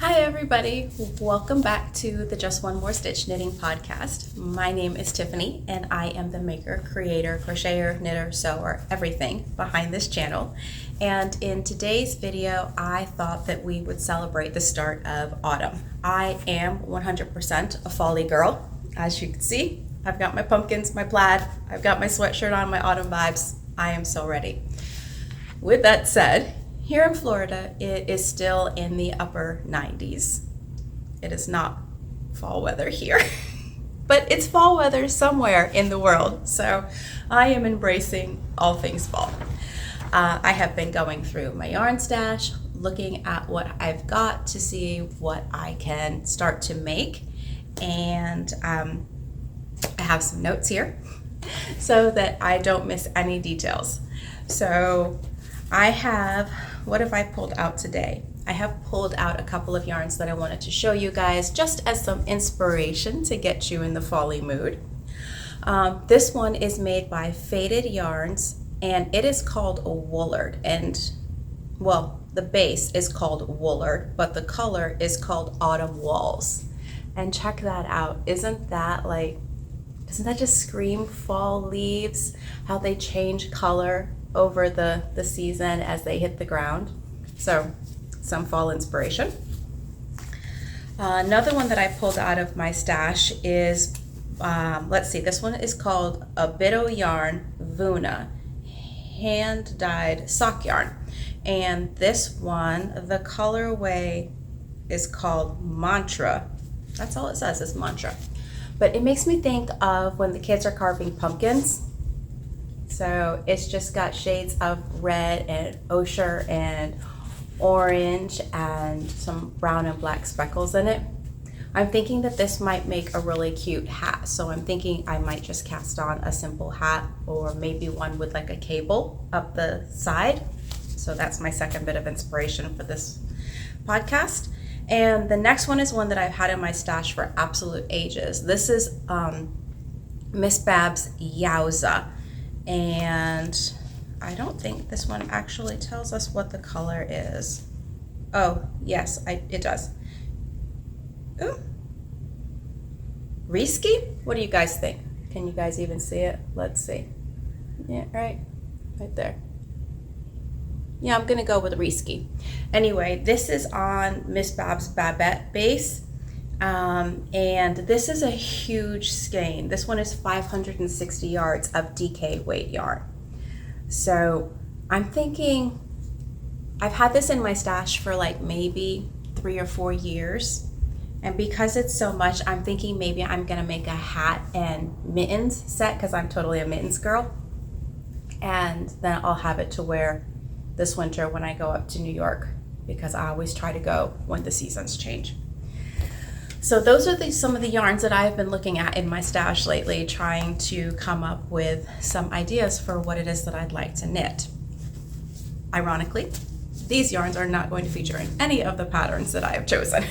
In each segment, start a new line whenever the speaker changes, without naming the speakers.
Hi everybody, welcome back to the Just One More Stitch Knitting Podcast. My name is Tiffany and I am the maker, creator, crocheter, knitter, sewer, everything behind this channel. And in today's video, I thought that we would celebrate the start of autumn. I am 100% a fall-y girl. As you can see, I've got my pumpkins, my plaid, I've got my sweatshirt on, my autumn vibes. I am so ready. With that said, here in Florida, it is still in the upper 90s. It is not fall weather here, but it's fall weather somewhere in the world. So I am embracing all things fall. I have been going through my yarn stash, looking at what I've got to see what I can start to make. And I have some notes here so that I don't miss any details. So what have I pulled out today? I have pulled out a couple of yarns that I wanted to show you guys just as some inspiration to get you in the fall-y mood. This one is made by Faded Yarns and it is called a Woolard. And well, the base is called Woolard, but the color is called Autumn Walls. And check that out. Doesn't that just scream fall leaves? How they change color over the season as they hit the ground. So some fall inspiration. Another one that I pulled out of my stash is, let's see, this one is called a Bitto Yarn Vuna hand dyed sock yarn. And this one, the colorway is called Mantra. That's all it says is Mantra. But it makes me think of when the kids are carving pumpkins. So it's just got shades of red and ochre and orange and some brown and black speckles in it. I'm thinking that this might make a really cute hat. So I'm thinking I might just cast on a simple hat or maybe one with like a cable up the side. So that's my second bit of inspiration for this podcast. And the next one is one that I've had in my stash for absolute ages. This is Miss Bab's Yowza. And I don't think this one actually tells us what the color is. Oh, yes, it does. Ooh. Risky? What do you guys think? Can you guys even see it? Let's see. Yeah, right there. Yeah, I'm gonna go with Risky. Anyway, this is on Miss Bab's Babette base. And this is a huge skein. This one is 560 yards of DK weight yarn. So I'm thinking, I've had this in my stash for like maybe 3 or 4 years. And because it's so much, I'm thinking maybe I'm gonna make a hat and mittens set because I'm totally a mittens girl. And then I'll have it to wear this winter when I go up to New York because I always try to go when the seasons change. So those are some of the yarns that I've been looking at in my stash lately, trying to come up with some ideas for what it is that I'd like to knit. Ironically, these yarns are not going to feature in any of the patterns that I have chosen.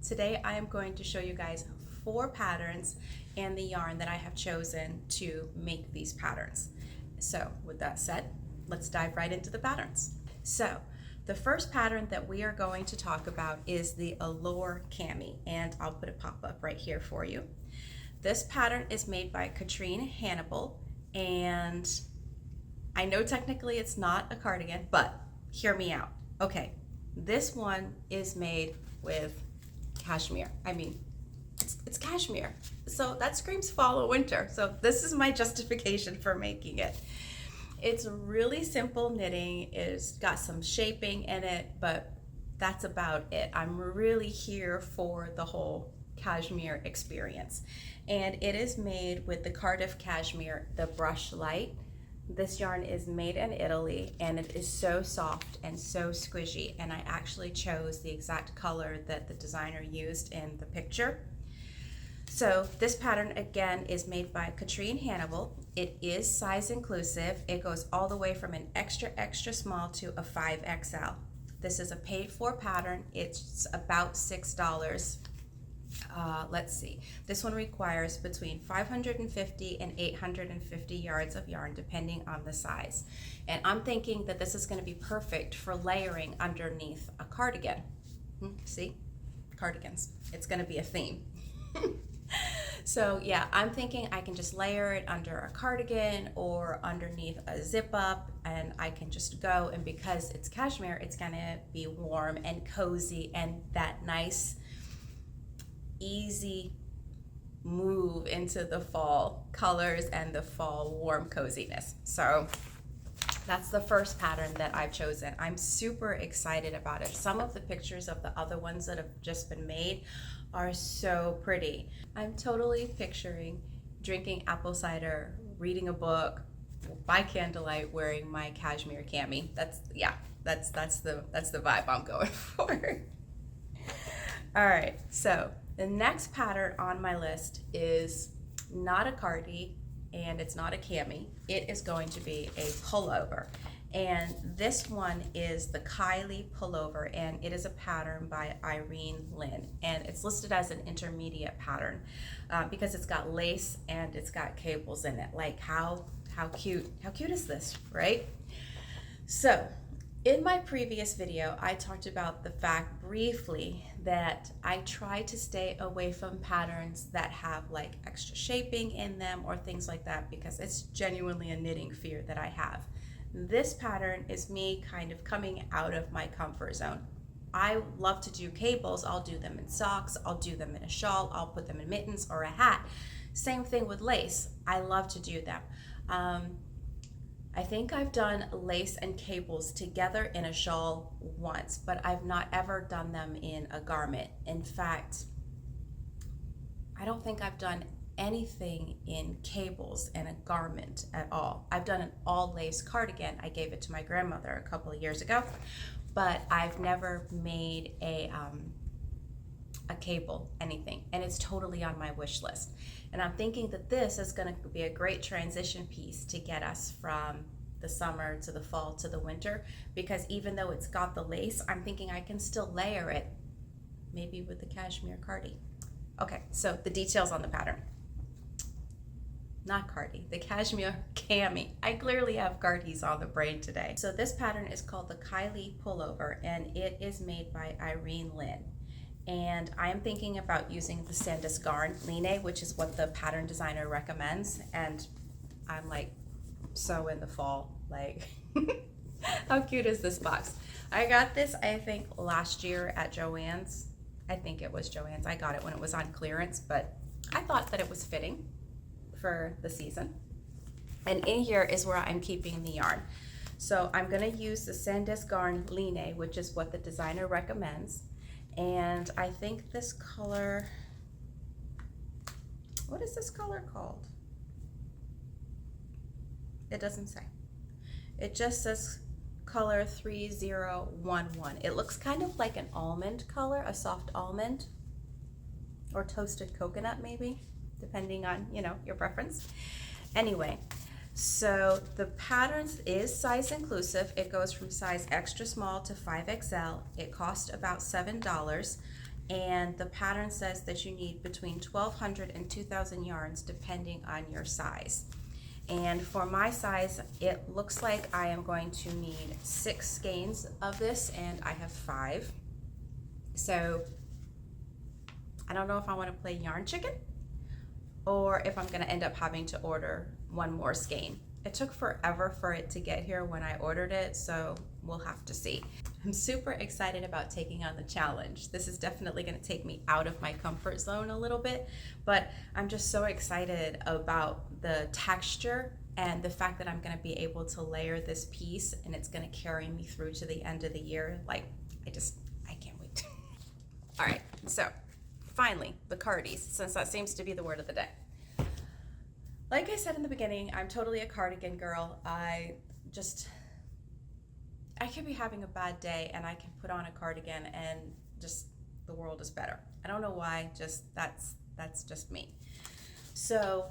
Today I am going to show you guys 4 patterns and the yarn that I have chosen to make these patterns. So with that said, let's dive right into the patterns. So the first pattern that we are going to talk about is the Allure Cami, and I'll put a pop-up right here for you. This pattern is made by Irene Lin, and I know technically it's not a cardigan, but hear me out. Okay, this one is made with cashmere. I mean, it's cashmere, so that screams fall or winter. So this is my justification for making it. It's really simple knitting. It's got some shaping in it, but that's about it. I'm really here for the whole cashmere experience. And it is made with the Cardiff cashmere, the Brushlight. This yarn is made in Italy and it is so soft and so squishy. And I actually chose the exact color that the designer used in the picture. So this pattern again is made by Irene Lin. It is size inclusive. It goes all the way from an extra, extra small to a 5XL. This is a paid for pattern. It's about $6. Let's see. This one requires between 550 and 850 yards of yarn depending on the size. And I'm thinking that this is going to be perfect for layering underneath a cardigan. See? Cardigans. It's gonna be a theme. So yeah, I'm thinking I can just layer it under a cardigan or underneath a zip up, and I can just go, and because it's cashmere, it's gonna be warm and cozy and that nice, easy move into the fall colors and the fall warm coziness. So that's the first pattern that I've chosen. I'm super excited about it. Some of the pictures of the other ones that have just been made are so pretty. I'm totally picturing drinking apple cider, reading a book by candlelight, wearing my cashmere cami. That's the vibe I'm going for. All right, so the next pattern on my list is not a cardi, and it's not a cami. It is going to be a pullover. And this one is the Kylie Pullover, and it is a pattern by Irene Lin. And it's listed as an intermediate pattern because it's got lace and it's got cables in it. Like how cute is this, right? So in my previous video, I talked about the fact briefly that I try to stay away from patterns that have like extra shaping in them or things like that, because it's genuinely a knitting fear that I have. This pattern is me kind of coming out of my comfort zone. I love to do cables. I'll do them in socks, I'll do them in a shawl, I'll put them in mittens or a hat. Same thing with lace. I love to do them. I think I've done lace and cables together in a shawl once, but I've not ever done them in a garment. In fact, I don't think I've done anything in cables in a garment at all. I've done an all lace cardigan. I gave it to my grandmother a couple of years ago, but I've never made a cable, anything, and it's totally on my wish list. And I'm thinking that this is going to be a great transition piece to get us from the summer to the fall to the winter, because even though it's got the lace, I'm thinking I can still layer it maybe with the cashmere cardi. Okay, so the details on the pattern. Not cardi, the cashmere cami. I clearly have cardis on the brain today. So this pattern is called the Kylie Pullover, and it is made by Irene Lin. And I am thinking about using the Sandnes Garn Line, which is what the pattern designer recommends. And I'm like so in the fall, like how cute is this box? I got this, I think last year at Joann's. I think it was Joann's. I got it when it was on clearance, but I thought that it was fitting for the season. And in here is where I'm keeping the yarn. So I'm gonna use the Sandnes Garn Line, which is what the designer recommends. And I think this color, what is this color called? It doesn't say. It just says color 3011. It looks kind of like an almond color, a soft almond, or toasted coconut maybe, depending on, your preference. Anyway, so the pattern is size inclusive. It goes from size extra small to 5XL. It costs about $7. And the pattern says that you need between 1,200 and 2,000 yarns depending on your size. And for my size, it looks like I am going to need 6 skeins of this, and I have 5. So I don't know if I want to play yarn chicken or if I'm going to end up having to order one more skein. It took forever for it to get here when I ordered it, so we'll have to see. I'm super excited about taking on the challenge. This is definitely going to take me out of my comfort zone a little bit, but I'm just so excited about the texture and the fact that I'm going to be able to layer this piece and it's going to carry me through to the end of the year. Like, I can't wait. All right, so finally, the cardis, since that seems to be the word of the day. Like I said in the beginning, I'm totally a cardigan girl. I could be having a bad day and I can put on a cardigan and just the world is better. I don't know why, that's just me. So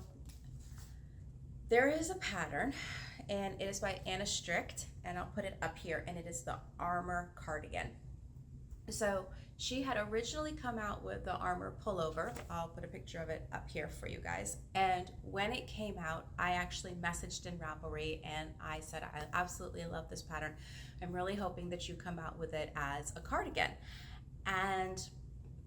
there is a pattern, and it is by Anne Strick, and I'll put it up here, and it is the Armor Cardigan. So she had originally come out with the Armor Pullover. I'll put a picture of it up here for you guys. And when it came out, I actually messaged in Ravelry and I said, I absolutely love this pattern. I'm really hoping that you come out with it as a cardigan. And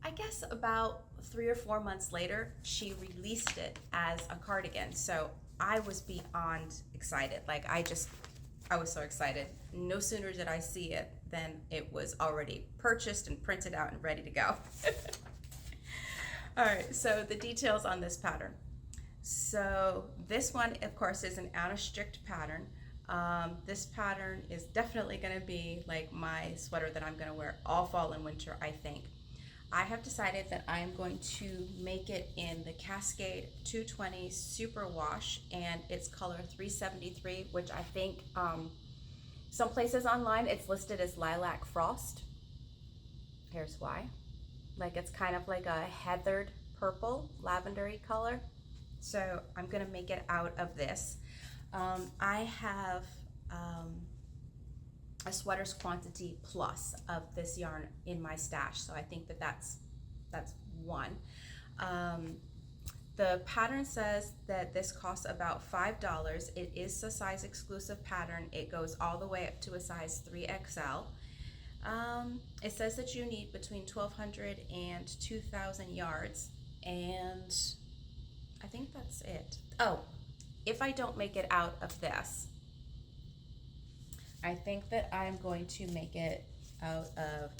I guess about 3 or 4 months later, she released it as a cardigan. So I was beyond excited. Like I was so excited. No sooner did I see it than it was already purchased and printed out and ready to go. All right, so the details on this pattern. So this one, of course, is an Anne Strick pattern. This pattern is definitely going to be like my sweater that I'm going to wear all fall and winter, I think. I have decided that I am going to make it in the Cascade 220 Super Wash, and it's color 373, which I think some places online it's listed as Lilac Frost. Here's why. Like it's kind of like a heathered purple, lavendery color. So I'm gonna make it out of this. I have a sweater's quantity plus of this yarn in my stash, so I think that that's one. The pattern says that this costs about $5. It is a size exclusive pattern. It goes all the way up to a size 3XL. It says that you need between 1,200 and 2,000 yards, and I think that's it. Oh, if I don't make it out of this, I think that I'm going to make it out of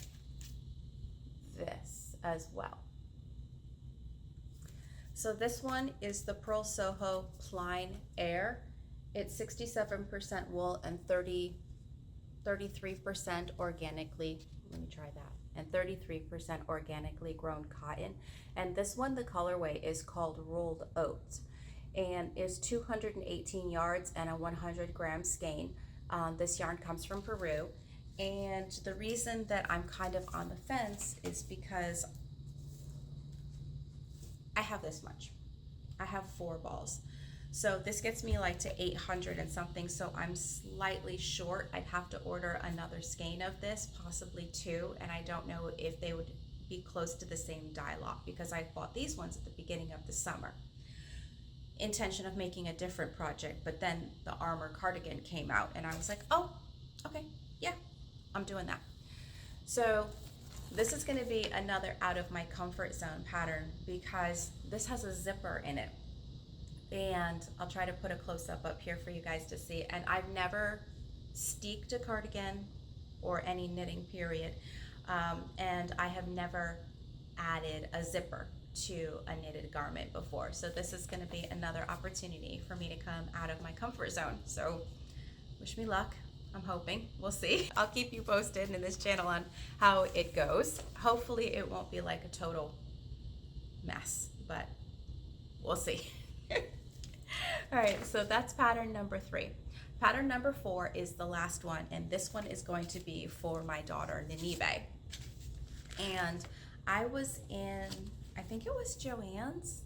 this as well. So this one is the Pearl Soho Plain Air. It's 67% wool and 33% organically, let me try that, and 33% organically grown cotton. And this one, the colorway is called Rolled Oats and is 218 yards and a 100 gram skein. This yarn comes from Peru, and the reason that I'm kind of on the fence is because I have this much. I have 4 balls. So this gets me like to 800 and something, so I'm slightly short. I'd have to order another skein of this, possibly 2, and I don't know if they would be close to the same dye lot because I bought these ones at the beginning of the summer. Intention of making a different project, but then the Armor Cardigan came out and I was like, oh, okay, yeah, I'm doing that. So this is going to be another out of my comfort zone pattern because this has a zipper in it, and I'll try to put a close-up up here for you guys to see. And I've never steeked a cardigan or any knitting period, and I have never added a zipper to a knitted garment before. So this is going to be another opportunity for me to come out of my comfort zone. So wish me luck. I'm hoping. We'll see. I'll keep you posted in this channel on how it goes. Hopefully it won't be like a total mess, but we'll see. All right, so that's pattern number 3. Pattern number 4 is the last one, and this one is going to be for my daughter, Ninive. And I was in, I think it was Joann's.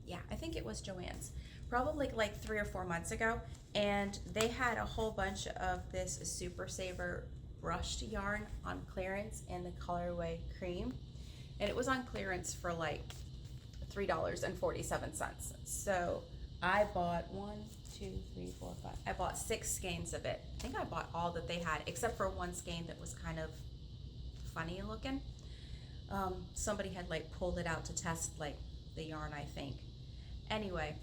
Yeah, I think it was Joann's. Probably like 3 or 4 months ago. And they had a whole bunch of this Super Saver brushed yarn on clearance in the colorway Cream. And it was on clearance for like $3.47. So I bought 1, 2, 3, 4, 5. I bought 6 skeins of it. I think I bought all that they had, except for one skein that was kind of funny looking. Somebody had like pulled it out to test like the yarn, I think. Anyway,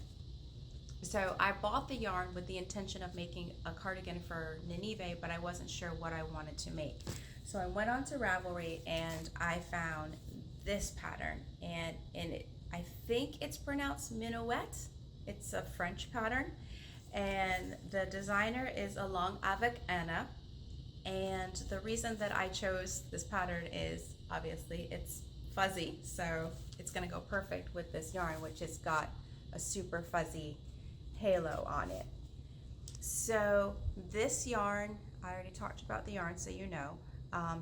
so I bought the yarn with the intention of making a cardigan for Ninive, but I wasn't sure what I wanted to make. So I went on to Ravelry and I found this pattern, and I think it's pronounced Minuet. It's a French pattern, and the designer is Along Avec Anna. And the reason that I chose this pattern is obviously it's fuzzy, so it's gonna go perfect with this yarn, which has got a super fuzzy halo on it. So this yarn, I already talked about the yarn, so you know.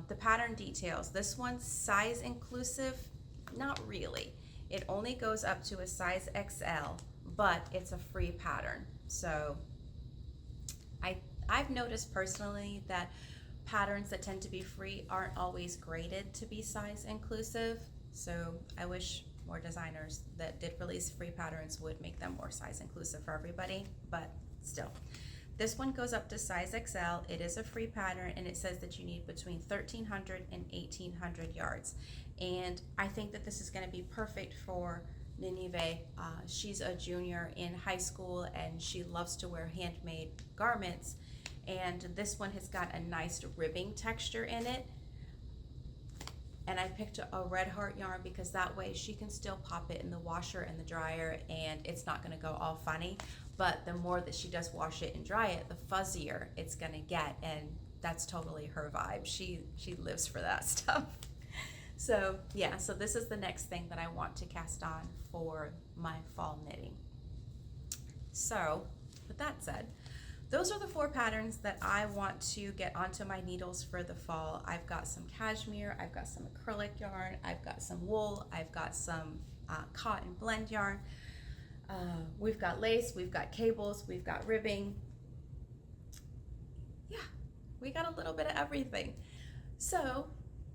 The pattern details, this one's size inclusive, not really. It only goes up to a size XL, but it's a free pattern. So I've noticed personally that patterns that tend to be free aren't always graded to be size inclusive. So I wish more designers that did release free patterns would make them more size inclusive for everybody, but still. This one goes up to size XL. It is a free pattern, and it says that you need between 1,300 and 1,800 yards. And I think that this is going to be perfect for Ninive. She's a junior in high school, and she loves to wear handmade garments. And this one has got a nice ribbing texture in it. And I picked a red heart yarn because that way she can still pop it in the washer and the dryer, and it's not going to go all funny. But the more that she does wash it and dry it, the fuzzier it's going to get, and that's totally her vibe. She lives for that stuff. So yeah, so this is the next thing that I want to cast on for my fall knitting. So with that said, those are the 4 patterns that I want to get onto my needles for the fall. I've got some cashmere, I've got some acrylic yarn, I've got some wool, I've got some cotton blend yarn. We've got lace, we've got cables, we've got ribbing. Yeah, we got a little bit of everything. So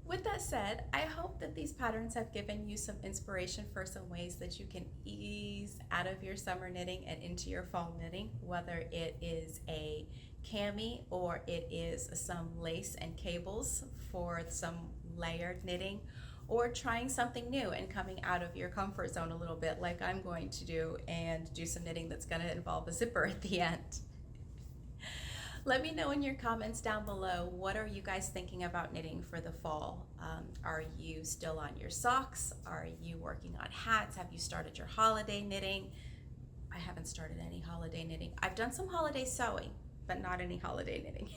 with that said, I hope that these patterns have given you some inspiration for some ways that you can ease out of your summer knitting and into your fall knitting, whether it is a cami or it is some lace and cables for some layered knitting, or trying something new and coming out of your comfort zone a little bit like I'm going to do, and do some knitting that's going to involve a zipper at the end. Let me know in your comments down below, what are you guys thinking about knitting for the fall? Are you still on your socks? Are you working on hats? Have you started your holiday knitting? I haven't started any holiday knitting. I've done some holiday sewing, but not any holiday knitting.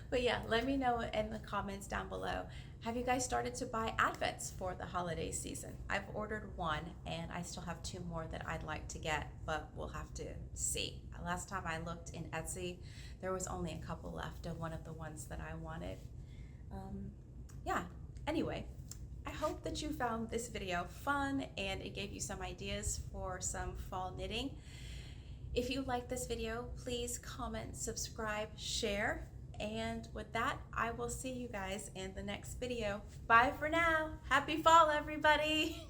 But yeah, let me know in the comments down below. Have you guys started to buy advents for the holiday season? I've ordered 1 and I still have 2 more that I'd like to get, but we'll have to see. Last time I looked in Etsy, there was only a couple left of one of the ones that I wanted. Yeah, anyway, I hope that you found this video fun and it gave you some ideas for some fall knitting. If you like this video, please comment, subscribe, share. And with that, I will see you guys in the next video. Bye for now. Happy fall, everybody.